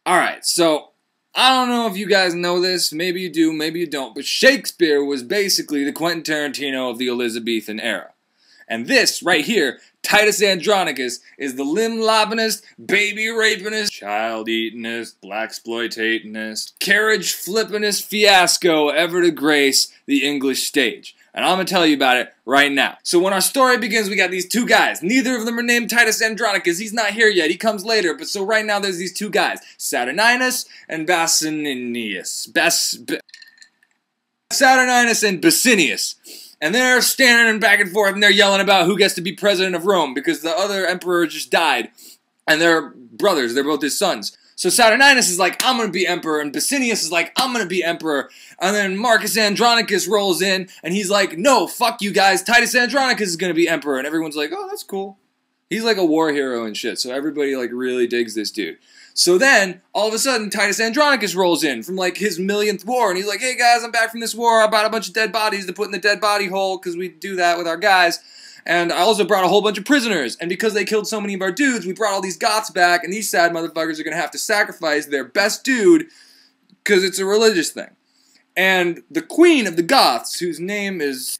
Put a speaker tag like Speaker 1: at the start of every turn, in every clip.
Speaker 1: Alright, so I don't know if you guys know this, maybe you do, maybe you don't, but Shakespeare was basically the Quentin Tarantino of the Elizabethan era. And this, right here, Titus Andronicus, is the limb-lobbingest, baby-rapingest, child-eatingest, blaxploitatingest, carriage-flippingest fiasco ever to grace the English stage. And I'm gonna tell you about it right now. So when our story begins, we got these two guys. Neither of them are named Titus Andronicus. He's not here yet. He comes later. But so right now there's these two guys, Saturninus and Saturninus and Basinius. And they're standing back and forth and they're yelling about who gets to be president of Rome because the other emperor just died. And they're brothers. They're both his sons. So Saturninus is like, I'm going to be emperor, and Basinius is like, I'm going to be emperor. And then Marcus Andronicus rolls in, and he's like, no, fuck you guys, Titus Andronicus is going to be emperor. And everyone's like, oh, that's cool. He's like a war hero and shit, so everybody like really digs this dude. So then, all of a sudden, Titus Andronicus rolls in from like his millionth war, and he's like, hey guys, I'm back from this war, I brought a bunch of dead bodies to put in the dead body hole, because we do that with our guys. And I also brought a whole bunch of prisoners. And because they killed so many of our dudes, we brought all these Goths back. And these sad motherfuckers are going to have to sacrifice their best dude because it's a religious thing. And the queen of the Goths, whose name is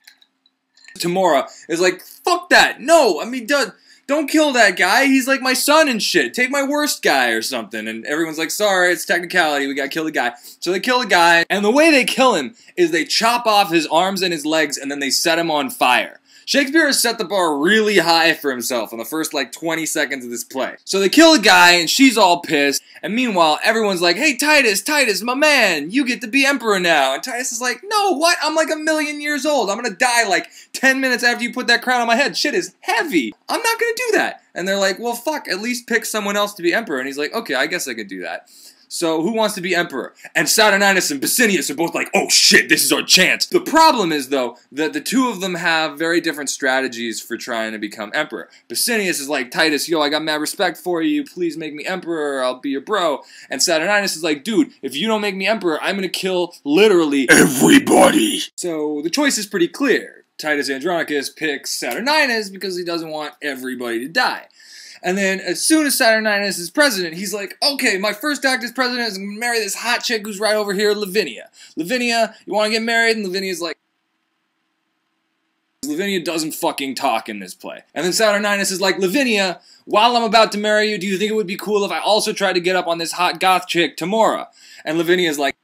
Speaker 1: Timora, is like, fuck that. No, I mean, don't kill that guy. He's like my son and shit. Take my worst guy or something. And everyone's like, sorry, it's technicality. We gotta kill the guy. So they kill the guy. And the way they kill him is they chop off his arms and his legs and then they set him on fire. Shakespeare has set the bar really high for himself in the first like 20 seconds of this play. So they kill a guy and she's all pissed, and meanwhile everyone's like, hey Titus, my man, you get to be emperor now. And Titus is like, no, what? I'm like 1,000,000 years old. I'm gonna die like 10 minutes after you put that crown on my head. Shit is heavy. I'm not gonna do that. And they're like, well fuck, at least pick someone else to be emperor. And he's like, okay, I guess I could do that. So who wants to be emperor? And Saturninus and Basinius are both like, oh shit, this is our chance. The problem is though, that the two of them have very different strategies for trying to become emperor. Basinius is like, Titus, yo, I got mad respect for you, please make me emperor, I'll be your bro. And Saturninus is like, dude, if you don't make me emperor, I'm gonna kill literally everybody. So the choice is pretty clear. Titus Andronicus picks Saturninus because he doesn't want everybody to die. And then, as soon as Saturninus is president, he's like, okay, my first act as president is going to marry this hot chick who's right over here, Lavinia. Lavinia, you want to get married? And Lavinia's like, Lavinia doesn't fucking talk in this play. And then Saturninus is like, Lavinia, while I'm about to marry you, do you think it would be cool if I also tried to get up on this hot goth chick, Timora? And Lavinia's like,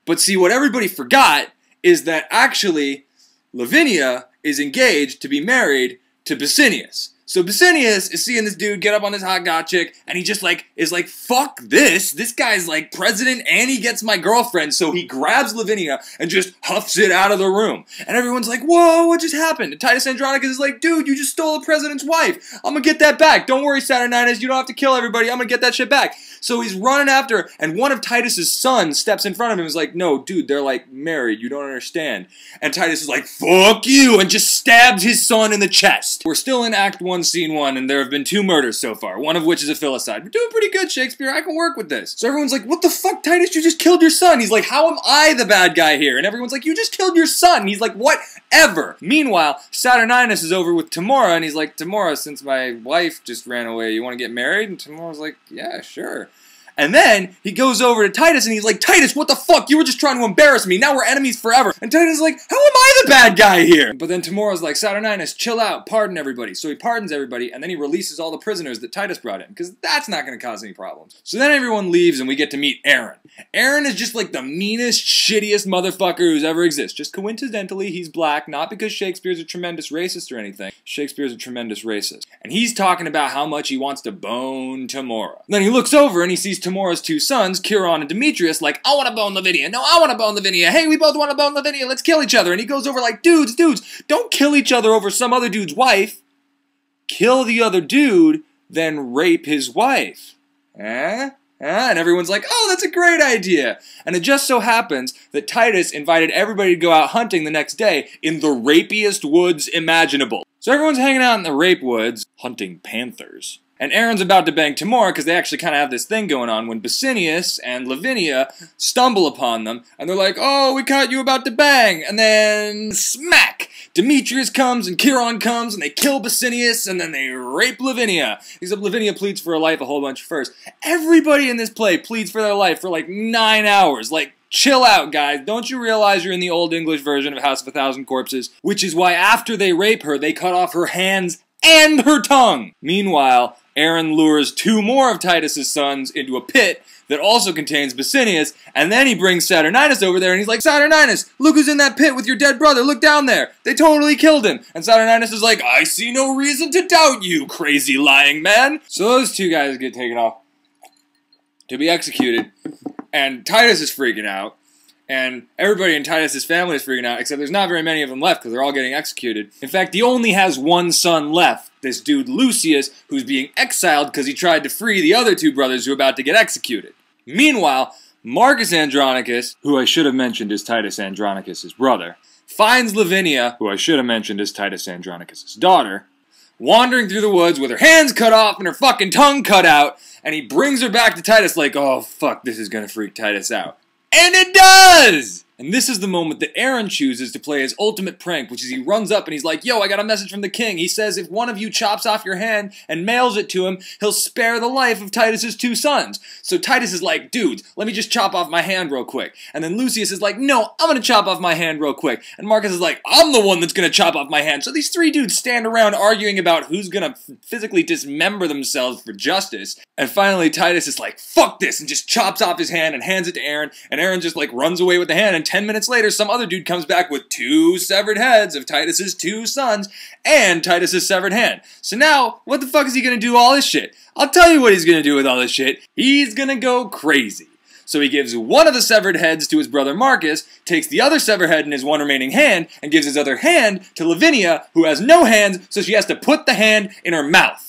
Speaker 1: but see, what everybody forgot is that actually, Lavinia is engaged to be married to Basinius. So Basinius is seeing this dude get up on this hot goth chick, and he just like, is like, fuck this. This guy's like president and he gets my girlfriend. So he grabs Lavinia and just huffs it out of the room. And everyone's like, whoa, what just happened? And Titus Andronicus is like, dude, you just stole the president's wife. I'm gonna get that back. Don't worry, Saturninus, you don't have to kill everybody. I'm gonna get that shit back. So he's running after, and one of Titus's sons steps in front of him and is like, no, dude, they're like married. You don't understand. And Titus is like, fuck you, and just stabs his son in the chest. We're still in Act 1, Scene 1, and there have been 2 murders so far, one of which is a filicide. We're doing pretty good, Shakespeare. I can work with this. So everyone's like, what the fuck, Titus? You just killed your son. He's like, how am I the bad guy here? And everyone's like, you just killed your son. And he's like, whatever. Meanwhile, Saturninus is over with Timora, and he's like, Timora, since my wife just ran away, you want to get married? And Timora's like, yeah, sure. And then he goes over to Titus and he's like, Titus, what the fuck? You were just trying to embarrass me. Now we're enemies forever. And Titus is like, how am I the bad guy here? But then Timora's like, Saturninus, chill out, pardon everybody. So he pardons everybody, and then he releases all the prisoners that Titus brought in, because that's not going to cause any problems. So then everyone leaves and we get to meet Aaron. Aaron is just like the meanest, shittiest motherfucker who's ever exists. Just coincidentally, he's black, not because Shakespeare's a tremendous racist or anything. Shakespeare's a tremendous racist. And he's talking about how much he wants to bone Timora. Then he looks over and he sees Timora's 2 sons, Chiron and Demetrius, like, I want to bone Lavinia. No, I want to bone Lavinia. Hey, we both want to bone Lavinia. Let's kill each other. And he goes over like, dudes, don't kill each other over some other dude's wife. Kill the other dude, then rape his wife. And everyone's like, oh, that's a great idea. And it just so happens that Titus invited everybody to go out hunting the next day in the rapiest woods imaginable. So everyone's hanging out in the rape woods, hunting panthers. And Aaron's about to bang Timora because they actually kind of have this thing going on when Basinius and Lavinia stumble upon them. And they're like, oh, we caught you about to bang. And then smack! Demetrius comes and Chiron comes and they kill Basinius and then they rape Lavinia. Except Lavinia pleads for her life a whole bunch first. Everybody in this play pleads for their life for like 9 hours. Like, chill out, guys. Don't you realize you're in the Old English version of House of a Thousand Corpses? Which is why after they rape her, they cut off her hands and her tongue. Meanwhile, Aaron lures 2 more of Titus's sons into a pit that also contains Basinius, and then he brings Saturninus over there, and he's like, Saturninus, look who's in that pit with your dead brother, look down there, they totally killed him. And Saturninus is like, I see no reason to doubt you, crazy lying man. So those 2 guys get taken off to be executed, and Titus is freaking out, and everybody in Titus's family is freaking out, except there's not very many of them left, because they're all getting executed. In fact, he only has 1 son left, this dude Lucius, who's being exiled because he tried to free the other 2 brothers who are about to get executed. Meanwhile, Marcus Andronicus, who I should have mentioned is Titus Andronicus' brother, finds Lavinia, who I should have mentioned is Titus Andronicus' daughter, wandering through the woods with her hands cut off and her fucking tongue cut out, and he brings her back to Titus like, oh fuck, this is gonna freak Titus out. And it does! And this is the moment that Aaron chooses to play his ultimate prank, which is he runs up and he's like, yo, I got a message from the king. He says if one of you chops off your hand and mails it to him, he'll spare the life of Titus's 2 sons. So Titus is like, dudes, let me just chop off my hand real quick. And then Lucius is like, no, I'm gonna chop off my hand real quick. And Marcus is like, I'm the one that's gonna chop off my hand. So these 3 dudes stand around arguing about who's gonna physically dismember themselves for justice. And finally Titus is like, fuck this, and just chops off his hand and hands it to Aaron. And Aaron just like runs away with the hand, and 10 minutes later some other dude comes back with 2 severed heads of Titus's 2 sons and Titus's severed hand. So now, what the fuck is he gonna do all this shit? I'll tell you what he's gonna do with all this shit. He's gonna go crazy. So he gives one of the severed heads to his brother Marcus, takes the other severed head in his 1 remaining hand, and gives his other hand to Lavinia, who has no hands, so she has to put the hand in her mouth.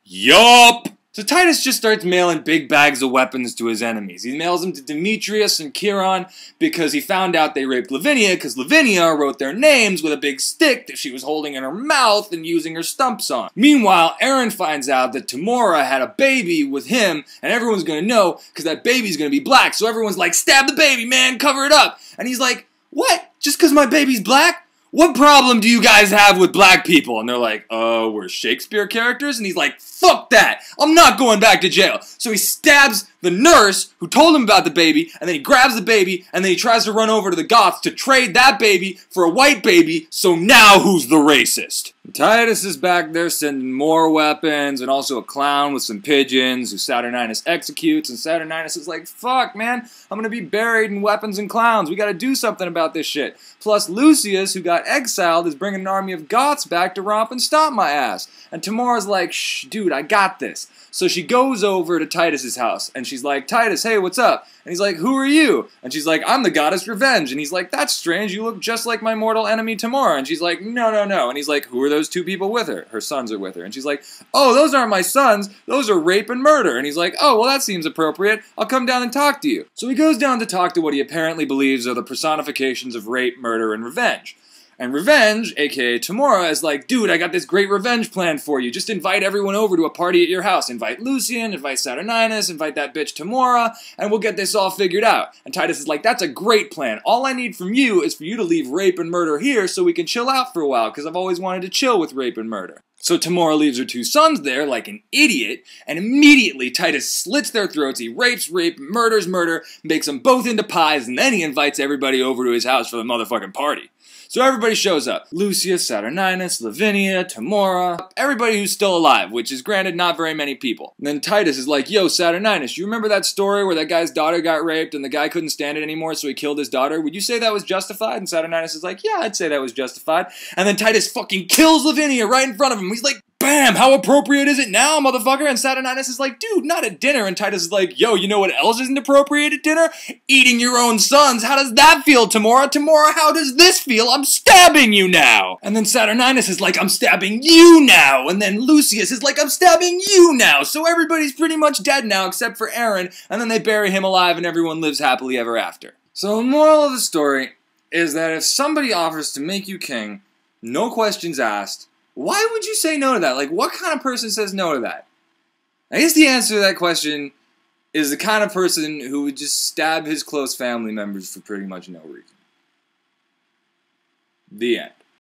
Speaker 1: Yup! So Titus just starts mailing big bags of weapons to his enemies. He mails them to Demetrius and Chiron because he found out they raped Lavinia because Lavinia wrote their names with a big stick that she was holding in her mouth and using her stumps on. Meanwhile, Aaron finds out that Tamora had a baby with him and everyone's gonna know because that baby's gonna be black. So everyone's like, stab the baby, man, cover it up. And he's like, what? Just because my baby's black? What problem do you guys have with black people? And they're like, we're Shakespeare characters? And he's like, fuck that! I'm not going back to jail. So he stabs the nurse who told him about the baby, and then he grabs the baby, and then he tries to run over to the Goths to trade that baby for a white baby, so now who's the racist? And Titus is back there sending more weapons, and also a clown with some pigeons who Saturninus executes, and Saturninus is like, fuck, man, I'm gonna be buried in weapons and clowns. We gotta do something about this shit. Plus Lucius, who got exiled, is bringing an army of Goths back to romp and stomp my ass. And Tamora's like, shh, dude, I got this. So she goes over to Titus's house, and she's like, Titus, hey, what's up? And he's like, who are you? And she's like, I'm the goddess Revenge. And he's like, that's strange, you look just like my mortal enemy Tamora. And she's like, no, no, no. And he's like, who are those 2 people with her? Her sons are with her. And she's like, oh, those aren't my sons, those are rape and murder. And he's like, oh, well, that seems appropriate, I'll come down and talk to you. So he goes down to talk to what he apparently believes are the personifications of rape, murder, and revenge. And Revenge, aka Tamora, is like, dude, I got this great revenge plan for you. Just invite everyone over to a party at your house. Invite Lucian, invite Saturninus, invite that bitch Tamora, and we'll get this all figured out. And Titus is like, that's a great plan. All I need from you is for you to leave rape and murder here so we can chill out for a while, because I've always wanted to chill with rape and murder. So Tamora leaves her 2 sons there like an idiot, and immediately Titus slits their throats, he rapes rape, murders murder, makes them both into pies, and then he invites everybody over to his house for the motherfucking party. So everybody shows up. Lucius, Saturninus, Lavinia, Tamora, everybody who's still alive, which is granted not very many people. And then Titus is like, yo, Saturninus, you remember that story where that guy's daughter got raped and the guy couldn't stand it anymore so he killed his daughter? Would you say that was justified? And Saturninus is like, yeah, I'd say that was justified. And then Titus fucking kills Lavinia right in front of him. He's like, bam, how appropriate is it now, motherfucker? And Saturninus is like, dude, not at dinner. And Titus is like, yo, you know what else isn't appropriate at dinner? Eating your own sons. How does that feel, Tamora? Tamora, how does this feel? I'm stabbing you now. And then Saturninus is like, I'm stabbing you now. And then Lucius is like, I'm stabbing you now. So everybody's pretty much dead now except for Aaron. And then they bury him alive and everyone lives happily ever after. So the moral of the story is that if somebody offers to make you king, no questions asked, why would you say no to that? Like, what kind of person says no to that? I guess the answer to that question is the kind of person who would just stab his close family members for pretty much no reason. The end.